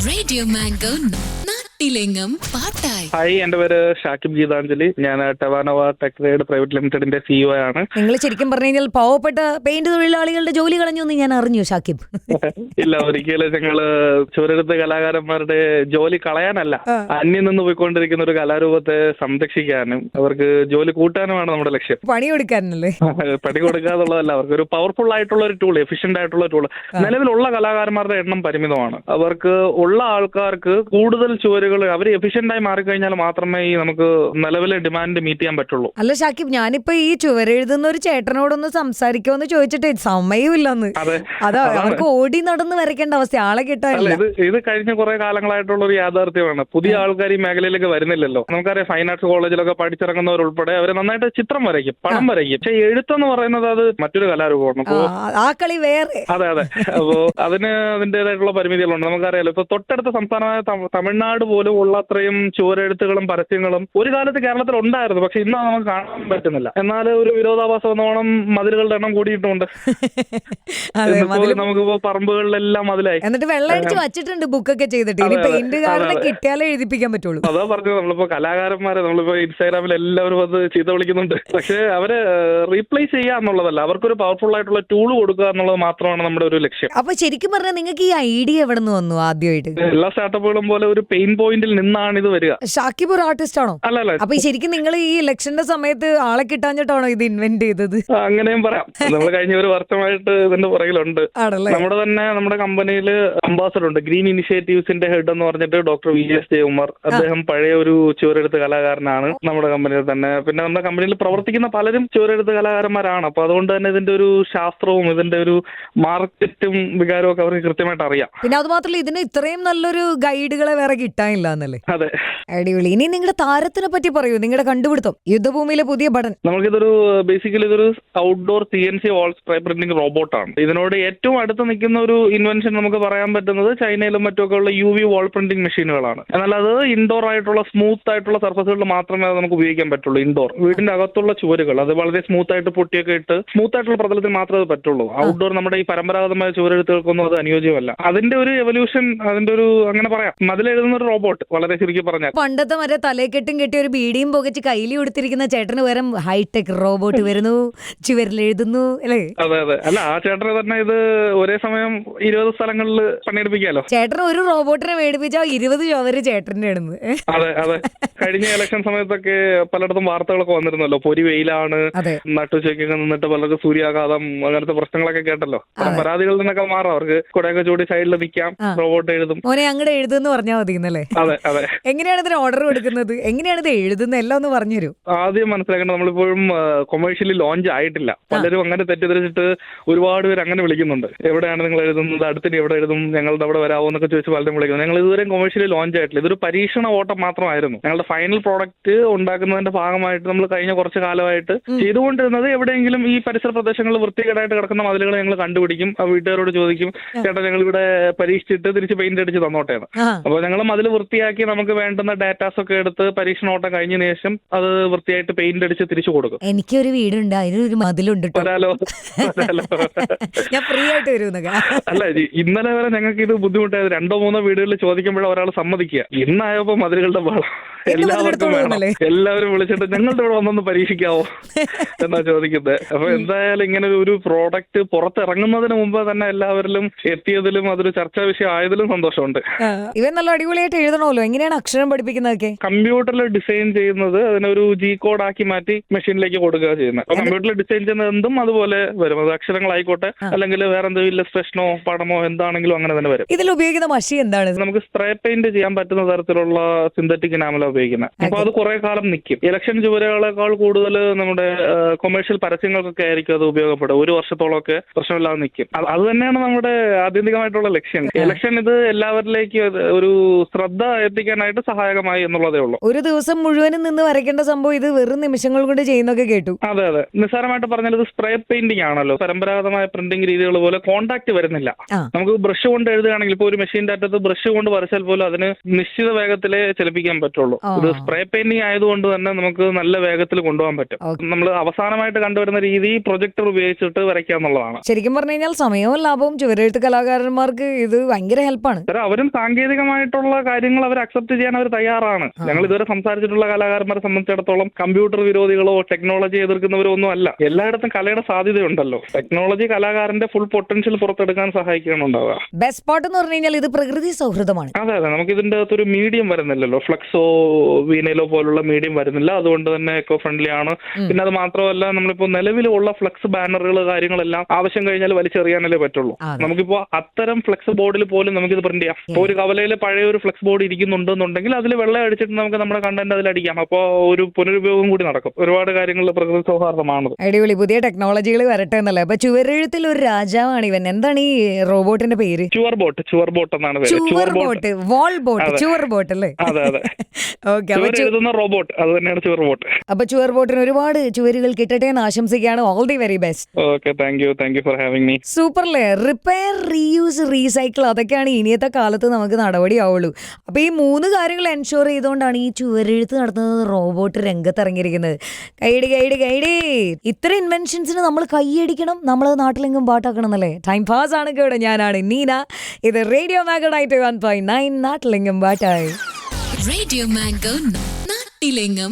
Radio mango നാട്ടിലെങ്ങും പാട്ടായി. Hi, എന്റെ പേര് ഷാക്കിബ് ഗീതാഞ്ജലി. ഞാൻ ടവാനോവ ടെക് ട്രേഡ് പ്രൈവറ്റ് ലിമിറ്റഡിന്റെ സിഇഒ ആണ്. നിങ്ങൾ ശരിക്കും പറഞ്ഞു കഴിഞ്ഞാൽ പാവപ്പെട്ട പെയിന്റ് തൊഴിലാളികളുടെ ജോലി കളഞ്ഞു എന്ന് ഞാൻ അറിഞ്ഞു ഷാക്കിബ്. ഇല്ല, ഒരിക്കലും ഞങ്ങള് ചുവരെഴുത്ത് കലാകാരന്മാരുടെ ജോലി കളയാനല്ല, അന്യം നിന്ന് പോയിക്കൊണ്ടിരിക്കുന്ന ഒരു കലാരൂപത്തെ സംരക്ഷിക്കാനും അവർക്ക് ജോലി കൂട്ടാനുമാണ് നമ്മുടെ ലക്ഷ്യം. പണി കൊടുക്കാനല്ലേ? പണി കൊടുക്കാന്നുള്ളതല്ല, അവർക്ക് ഒരു പവർഫുൾ ആയിട്ടുള്ള ഒരു ടൂൾ, എഫിഷ്യന്റ് ആയിട്ടുള്ള ടൂൾ. നിലവിലുള്ള കലാകാരന്മാരുടെ എണ്ണം പരിമിതമാണ്. അവർക്ക് ഉള്ള ആൾക്കാർക്ക് കൂടുതൽ ചുവരുകൾ അവർ എഫിഷ്യന്റ് ആയി മാറിക്കഴിഞ്ഞാൽ മാത്രമേ ഈ നമുക്ക് നിലവിലെ ഡിമാൻഡ് മീറ്റ് ചെയ്യാൻ പറ്റുള്ളൂ. അല്ല ഷാക്കിബ്, ഞാനിപ്പോ ഈ ചുവരെഴുതുന്ന ഒരു ചേട്ടനോടൊന്ന് സംസാരിക്കുമെന്ന് ചോദിച്ചിട്ട് സമയമില്ലെന്ന്. അതാ അവർക്ക് ഓടി നടന്ന് വരയ്ക്കേണ്ട അവസ്ഥ, ആളെ കിട്ടാനില്ല. ഇത് കഴിഞ്ഞ കുറെ കാലങ്ങളായിട്ടുള്ള ഒരു യാഥാർത്ഥ്യമാണ്. പുതിയ ആൾക്കാർ ഈ മേഖലയിലേക്ക് വരുന്നില്ലല്ലോ. നമുക്കറിയാം, ഫൈൻ ആർട്സ് കോളേജിലൊക്കെ പഠിച്ചിറങ്ങുന്നവരുൾപ്പെടെ അവർ നന്നായിട്ട് ചിത്രം വരയ്ക്കും, പടം വരയ്ക്കും. പക്ഷെ എഴുത്തെന്ന് പറയുന്നത് അത് മറ്റൊരു കലാരൂപമാണ്. ആ കളി വേറെ. അതെ. അപ്പോ അതിന് അതിന്റേതായിട്ടുള്ള പരിമിതികളുണ്ട്. നമുക്കറിയാലോ, ഇപ്പൊ തൊട്ടടുത്ത സംസ്ഥാനമായ തമിഴ്നാട് പോലും ഉള്ള അത്രയും ചുവരെഴുത്തുകളും പരസ്യങ്ങളും ഒരു കാലത്ത് കേരളത്തിൽ ഉണ്ടായിരുന്നു. പക്ഷെ ഇന്ന് നമുക്ക് കാണാൻ പറ്റുന്നില്ല. എന്നാൽ ഒരു വിരോധാഭാസം എന്നോണം മതിലുകളുടെ എണ്ണം കൂടിയിട്ടുണ്ട്. നമുക്കിപ്പോ പറമ്പുകളിലെല്ലാം മതിലായി. എന്നിട്ട് വെള്ളം അടിച്ച് വച്ചിട്ടുണ്ട് ബുക്കൊക്കെ ചെയ്തിട്ട്. ഇനി പെയിന്റുകാരനെ കിട്ടിയാലേ എഴുതിപ്പിക്കാൻ പറ്റുള്ളൂ. അതാ പറഞ്ഞത്, നമ്മളിപ്പോ കലാകാരന്മാരെ നമ്മളിപ്പോ ഇൻസ്റ്റാഗ്രാമിൽ എല്ലാവരും അത് ചീത്ത വിളിക്കുന്നുണ്ട്. പക്ഷെ അവരെ റീപ്ലേസ് ചെയ്യുക എന്നുള്ളതല്ല, അവർക്കൊരു പവർഫുൾ ആയിട്ടുള്ള ടൂൾ കൊടുക്കുക എന്നുള്ളത് മാത്രമാണ് നമ്മുടെ ഒരു ലക്ഷ്യം. അപ്പൊ ശരിക്കും പറഞ്ഞാൽ നിങ്ങൾക്ക് ഈ ഐഡിയ എവിടെ നിന്ന് വന്നു ആദ്യമായിട്ട്? എല്ലാ സ്റ്റാർട്ടപ്പുകളും പോലെ ഒരു പെയിൻ പോയിന്റിൽ നിന്നാണ് ഇത് വരിക. ഷാക്കിബ് ഒരു ആർട്ടിസ്റ്റ് ആണോ? അല്ല. അപ്പൊ ശരിക്കും നിങ്ങൾ ഈ ഇലക്ഷന്റെ സമയത്ത് ആളെ കിട്ടാഞ്ഞിട്ടാണോ ഇത് ഇൻവെന്റ് ചെയ്തത്? അങ്ങനെയും പറയാം. നമ്മൾ കഴിഞ്ഞ ഒരു വർഷമായിട്ട് ഇതിന്റെ പുറകിലുണ്ട്. നമ്മുടെ കമ്പനിയിൽ അംബാസഡർ ഉണ്ട്. ഗ്രീൻ ഇനിഷ്യേറ്റീവ്സിന്റെ ഹെഡ് എന്ന് പറഞ്ഞിട്ട് ഡോക്ടർ VS ജയകുമാർ. അദ്ദേഹം പഴയ ഒരു ചുവരെഴുത്ത് കലാകാരനാണ് നമ്മുടെ കമ്പനിയിൽ തന്നെ. പിന്നെ നമ്മുടെ കമ്പനിയിൽ പ്രവർത്തിക്കുന്ന പലരും ചുവരെഴുത്ത് കലാകാരന്മാരാണ്. അപ്പൊ അതുകൊണ്ട് തന്നെ ഇതിന്റെ ഒരു ശാസ്ത്രവും ഇതിന്റെ ഒരു മാർക്കറ്റും വികാരവും ഒക്കെ അവർക്ക് കൃത്യമായിട്ട് അറിയാം. പിന്നെ അത് മാത്രമല്ല, ഇതിന് ഇത്രയും നല്ലൊരു ഗൈഡുകളെ വേറെ കിട്ടാനില്ല എന്നല്ലേ? അതെ, അടിപൊളി. ഇനി നിങ്ങളുടെ താരത്തിനെ പറ്റി പറയൂ, നിങ്ങളുടെ കണ്ടുപിടുത്തം, യുദ്ധഭൂമിയിലെ പുതിയ ബട്ടൺ. നമുക്കിതൊരു ബേസിക്കലി ഇതൊരു ഔട്ട്ഡോർ CNC വാൾ സ്പ്രേ പ്രിന്റിംഗ് റോബോട്ടാണ്. ഇതിനോട് ഏറ്റവും അടുത്ത് നിൽക്കുന്ന ഒരു ഇൻവെൻഷൻ നമുക്ക് പറയാൻ പറ്റുന്നത് ചൈനയിലും മറ്റുമൊക്കെ ഉള്ള UV വാൾ പ്രിന്റിംഗ് മെഷീനുകളാണ്. എന്നാൽ അത് ഇൻഡോർ ആയിട്ടുള്ള സ്മൂത്ത് ആയിട്ടുള്ള സർഫസുകളിൽ മാത്രമേ അത് നമുക്ക് ഉപയോഗിക്കാൻ പറ്റുള്ളൂ. ഇൻഡോർ വീടിന്റെ അകത്തുള്ള ചുവരുകൾ അത് വളരെ സ്മൂത്ത് ആയിട്ട് പൊട്ടിയൊക്കെ ഇട്ട് സ്മൂത്ത് ആയിട്ടുള്ള പ്രതലത്തിൽ മാത്രമേ അത് പറ്റുള്ളൂ. ഔട്ട്ഡോർ നമ്മുടെ ഈ പരമ്പരാഗതമായ ചുവരെഴുത്തുകൾക്കൊന്നും അത് അനുയോജ്യമല്ല. അതിന്റെ ഒരു എവല്യൂഷൻ, അതിന്റെ ഒരു അങ്ങനെ പറയാം, മതിലെഴുതുന്ന ഒരു റോബോട്ട്. വളരെ ചുരുക്കി പറഞ്ഞാൽ പണ്ടത്തെ മറ്റേ തലക്കെട്ടും കെട്ടി ഒരു ബീഡിയും പുകച്ച് കയ്യിൽ കൊടുത്തിരിക്കുന്ന ചേട്ടന് പകരം ഹൈടെക് റോബോട്ട് വരുന്നു, ചുവരിലെഴുതുന്നു അല്ലേ? അതെ. അല്ല, ആ ചേട്ടനെ തന്നെ ഇത് ഒരേ സമയം 20 സ്ഥലങ്ങളിൽ പണിയെടുപ്പിക്കാലോ. ചേട്ടൻ ഒരു റോബോട്ടിനെ മേടിപ്പിച്ചാൽ 20 ചുവര് ചേട്ടന്റെ ആണെന്ന്. അതെ. കഴിഞ്ഞ ഇലക്ഷൻ സമയത്തൊക്കെ പലയിടത്തും വാർത്തകളൊക്കെ വന്നിരുന്നല്ലോ. പൊരി വെയിലാണ്, നട്ടുച്ചയ്ക്കൊക്കെ നിന്നിട്ട് പലർക്കും സൂര്യാഘാതം, അങ്ങനത്തെ പ്രശ്നങ്ങളൊക്കെ കേട്ടല്ലോ. പരാതികളിൽ നിന്നൊക്കെ മാറാം, അവർക്ക് കുടയൊക്കെ ചൂടി സൈഡിൽ നിൽക്കാം, റോബോട്ട് എഴുതും. മോനെ അങ്ങടെ എഴുതുന്ന് പറഞ്ഞാൽ മതിന്നല്ലേ? അതെ. എങ്ങനെയാണ് ഇതിന് ഓർഡർ കൊടുക്കുന്നത്, എങ്ങനെയാണ് ഇത് എഴുതുന്നത്, എല്ലാം ഒന്ന് പറഞ്ഞുതരൂ. ആദ്യം മനസ്സിലാക്കേണ്ടത്, നമ്മളിപ്പോഴും കൊമേഴ്ഷ്യലി ലോഞ്ച് ആയിട്ടില്ല. പലരും അങ്ങനെ തെറ്റിദ്ധരിച്ചിട്ട് ഒരുപാട് പേര് അങ്ങനെ വിളിക്കുന്നുണ്ട്. എവിടെയാണ് നിങ്ങൾ എഴുതുന്നത്, അടുത്തിന് എവിടെ എഴുതും, ഞങ്ങളുടെ അവിടെ വരാമോ എന്നൊക്കെ ചോദിച്ച് പലരും വിളിക്കുന്നു. ഞങ്ങൾ ഇതുവരെയും കൊമേഴ്ഷ്യലി ലോഞ്ച് ആയിട്ടില്ല. ഇതൊരു പരീക്ഷണ ഓട്ടം മാത്രമായിരുന്നു. ഞങ്ങളുടെ ഫൈനൽ പ്രോഡക്റ്റ് ഉണ്ടാക്കുന്നതിന്റെ ഭാഗമായിട്ട് നമ്മൾ കഴിഞ്ഞ കുറച്ച് കാലമായിട്ട് ചെയ്തുകൊണ്ടിരുന്നത്, എവിടെയെങ്കിലും ഈ പരിസര പ്രദേശങ്ങളിൽ വൃത്തികേടായിട്ട് കിടക്കുന്ന മതിലുകൾ ഞങ്ങൾ കണ്ടുപിടിക്കും. ആ വീട്ടുകാരോട് ചോദിക്കും, ചേട്ടാ ഞങ്ങൾ ഇവിടെ പരീക്ഷിച്ചിട്ട് തിരിച്ച് പെയിന്റ് അടിച്ച് തന്നോട്ടേന്ന്. അപ്പോൾ ഞങ്ങൾ മതിൽ വൃത്തിയാക്കി നമുക്ക് വേണ്ടുന്ന ഡാറ്റാസ് ഒക്കെ എടുത്ത് പരീക്ഷണോട്ടം കഴിഞ്ഞതിന് ശേഷം അത് വൃത്തിയായിട്ട് പെയിന്റ് അടിച്ച് തിരിച്ചു കൊടുക്കും. എനിക്കൊരു വീടുണ്ട്, അതിനൊരു മതിലുണ്ട്. ഞാൻ ഫ്രീ ആയിട്ട് വരുന്നൊക്കെ. അല്ല, ഇന്നലെ വരെ ഞങ്ങൾക്ക് ഇത് ബുദ്ധിമുട്ടായത്. 2-3 വീടുകളിൽ ചോദിക്കുമ്പോഴേ ഒരാൾ സമ്മതിക്കുക. ഇന്നായപ്പോ മതിലുകളുടെ ബഹളം എല്ലാവർക്കും വേണം. എല്ലാവരും വിളിച്ചിട്ട് ഞങ്ങളുടെ ഇവിടെ വന്നൊന്ന് പരീക്ഷിക്കാവോ എന്നാ ചോദിക്കുന്നത്. അപ്പൊ എന്തായാലും ഇങ്ങനെ ഒരു പ്രോഡക്റ്റ് പുറത്തിറങ്ങുന്നതിന് മുമ്പ് തന്നെ എല്ലാവരിലും എത്തിയതിലും അതൊരു ചർച്ചാ വിഷയം ആയതിലും സന്തോഷമുണ്ട്. ഇവൻ നല്ല അടിപൊളിയായിട്ട് എഴുതണമല്ലോ. എങ്ങനെയാണ് അക്ഷരം പഠിപ്പിക്കുന്നതൊക്കെ? കമ്പ്യൂട്ടറിൽ ഡിസൈൻ ചെയ്യുന്നത് അതിനൊരു G കോഡ് ആക്കി മാറ്റി മെഷീനിലേക്ക് കൊടുക്കുക ചെയ്യുന്നത്. അപ്പൊ കമ്പ്യൂട്ടറിൽ ഡിസൈൻ ചെയ്യുന്നത് എന്തും അതുപോലെ വരും. അത് അക്ഷരങ്ങളായിക്കോട്ടെ, അല്ലെങ്കിൽ വേറെ എന്തെങ്കിലും ഇല്ലസ്ട്രേഷനോ പടമോ എന്താണെങ്കിലും അങ്ങനെ തന്നെ വരും. ഇതിൽ ഉപയോഗിക്കുന്ന മഷി എന്താണ്? നമുക്ക് സ്പ്രേ പെയിന്റ് ചെയ്യാൻ പറ്റുന്ന തരത്തിലുള്ള സിന്തറ്റിക് എനാമൽ ഉപയോഗിക്കുന്നത്. അപ്പൊ അത് കുറെ കാലം നിൽക്കും. ഇലക്ഷൻ ചുവരുകളെക്കാൾ കൂടുതൽ നമ്മുടെ കൊമേഴ്ഷ്യൽ പരസ്യങ്ങൾക്കൊക്കെ ആയിരിക്കും അത് ഉപയോഗപ്പെടുക. 1 വർഷത്തോളമൊക്കെ പ്രശ്നമില്ലാതെ നിൽക്കും. അത് തന്നെയാണ് നമ്മുടെ ആത്യന്തികമായിട്ടുള്ള ലക്ഷ്യം. ഇലക്ഷൻ ഇത് എല്ലാവരിലേക്ക് ഒരു ശ്രദ്ധ എത്തിക്കാനായിട്ട് സഹായകമായി എന്നുള്ളതേ ഉള്ളൂ. ഒരു ദിവസം മുഴുവനും നിന്ന് വരയ്ക്കേണ്ട സംഭവം ഇത് വെറും നിമിഷങ്ങൾ കൊണ്ട് ചെയ്യുന്നൊക്കെ കേട്ടു. അതെ. നിസ്സാരമായിട്ട് പറഞ്ഞാൽ ഇത് സ്പ്രേ പെയിന്റിംഗ് ആണല്ലോ. പരമ്പരാഗതമായ പ്രിന്റിംഗ് രീതികൾ പോലെ കോൺടാക്ട് വരുന്നില്ല. നമുക്ക് ബ്രഷ് കൊണ്ട് എഴുതുകയാണെങ്കിൽ ഇപ്പോൾ ഒരു മെഷീന്റെ അറ്റത്ത് ബ്രഷ് കൊണ്ട് വരച്ചാൽ പോലും അതിന് നിശ്ചിത വേഗത്തിലേ ചലിപ്പിക്കാൻ പറ്റുള്ളൂ. ഇത് സ്പ്രേ പെയിന്റിംഗ് ആയതുകൊണ്ട് തന്നെ നമുക്ക് നല്ല വേഗത്തിൽ കൊണ്ടുപോകാൻ പറ്റും. നമ്മൾ അവസാനമായിട്ട് കണ്ടുവരുന്ന രീതി പ്രൊജക്ടർ ഉപയോഗിച്ചിട്ട് വരയ്ക്കുക എന്നുള്ളതാണ്. ശരിക്കും പറഞ്ഞു കഴിഞ്ഞാൽ സമയവും ലാഭവും ചുവരെഴുത്ത് കലാകാരന്മാർക്ക് ഇത് ഭയങ്കര ഹെൽപ്പാണ്. അവരും സാങ്കേതികമായിട്ടുള്ള കാര്യങ്ങൾ അവർ അക്സെപ്റ്റ് ചെയ്യാൻ അവർ തയ്യാറാണ്. ഞങ്ങൾ ഇതുവരെ സംസാരിച്ചിട്ടുള്ള കലാകാരന്മാരെ സംബന്ധിച്ചിടത്തോളം കമ്പ്യൂട്ടർ വിരോധികളോ ടെക്നോളജി എതിർക്കുന്നവരോ ഒന്നും അല്ല. എല്ലായിടത്തും കലയുടെ സാധ്യതയുണ്ടല്ലോ. ടെക്നോളജി കലാകാരന്റെ ഫുൾ പൊട്ടൻഷ്യൽ പുറത്തെടുക്കാൻ സഹായിക്കാനുണ്ടാവുക. ബെസ്റ്റ് സ്പോട്ട് എന്ന് പറഞ്ഞു കഴിഞ്ഞാൽ ഇത് പ്രകൃതി സൗഹൃദമാണ്. അതെ അതെ, നമുക്ക് ഇതിന്റെ അകത്തൊരു മീഡിയം വരുന്നില്ലല്ലോ, ഫ്ലക്സോ വീനയിലോ പോലുള്ള മീഡിയം വരുന്നില്ല. അതുകൊണ്ട് തന്നെ എക്കോ ഫ്രണ്ട്ലി ആണ്. പിന്നെ അത് മാത്രമല്ല, നമ്മളിപ്പോ നിലവിലുള്ള ഫ്ലക്സ് ബാനറുകൾ കാര്യങ്ങളെല്ലാം ആവശ്യം കഴിഞ്ഞാൽ വലിച്ചെറിയാനല്ലേ പറ്റുള്ളൂ. നമുക്കിപ്പോ അത്തരം ഫ്ലക്സ് ബോർഡിൽ പോലും നമുക്കിത് പ്രിന്റ് ചെയ്യാം. ഇപ്പോൾ ഒരു കവലയിൽ പഴയ ഒരു ഫ്ലക്സ് ബോർഡ് ഇരിക്കുന്നുണ്ടെന്നുണ്ടെങ്കിൽ അതിൽ വെള്ളം അടിച്ചിട്ട് നമുക്ക് നമ്മുടെ കണ്ടന്റ് അതിൽ അടിക്കാം. അപ്പോൾ ഒരു പുനരുപയോഗം കൂടി നടക്കും. ഒരുപാട് കാര്യങ്ങളിൽ പ്രകൃതി സൗഹാർദ്ദമാണത്. അടിപൊളി, പുതിയ ടെക്നോളജികൾ വരട്ടെ എന്നല്ലേ. അപ്പൊ ചുവരെഴുത്തിൽ ഒരു രാജാവാണ് ഇവൻ. എന്താണ് ഈ റോബോട്ടിന്റെ പേര്? ചുവർ ബോട്ട് എന്നാണ് പേര്. ചുവർ ബോട്ട്, വാൾ ബോട്ട്, ചുവർ ബോട്ട് അല്ലേ? അതെ അതെ. ഓക്കെ, എഴുതുന്ന റോബോട്ട് അത് തന്നെയാണ് ചുവർ ബോട്ട്. അപ്പൊ ചുവർ ബോട്ടിന് ഒരുപാട് ചുവരുകൾ കിട്ടട്ടെ എന്ന് ആശംസിക്കുകയാണ്. All the very best. Okay, thank you for having me. സൂപ്പർല്ലേ. റിപ്പയർ, റീയൂസ്, റീസൈക്കിൾ അതൊക്കെയാണ് ഇനിയത്തെ കാലത്ത് നമുക്ക് നടപടിയാവുള്ളൂ. അപ്പൊ ഈ 3 കാര്യങ്ങൾ എൻഷുർ ചെയ്തുകൊണ്ടാണ് ഈ ചുവരെഴുത്ത് നടത്തുന്നത് റോബോട്ട് രംഗത്തിറങ്ങിയിരിക്കുന്നത്. കൈഡി. ഇത്ര ഇൻവെൻഷൻസിന് നമ്മൾ കൈയടിക്കണം, നമ്മൾ നാട്ടിലെങ്കും പാട്ടാക്കണം എന്നല്ലേ. ടൈം പാസ് ആണ് കേട്ടോ. ഞാനാണ് നീന. ഇത് റേഡിയോ മാംഗോ 91.9 നാട്ടിലെങ്കും പാട്ടായി. Radio mango നാട്ടിലെങ്ങും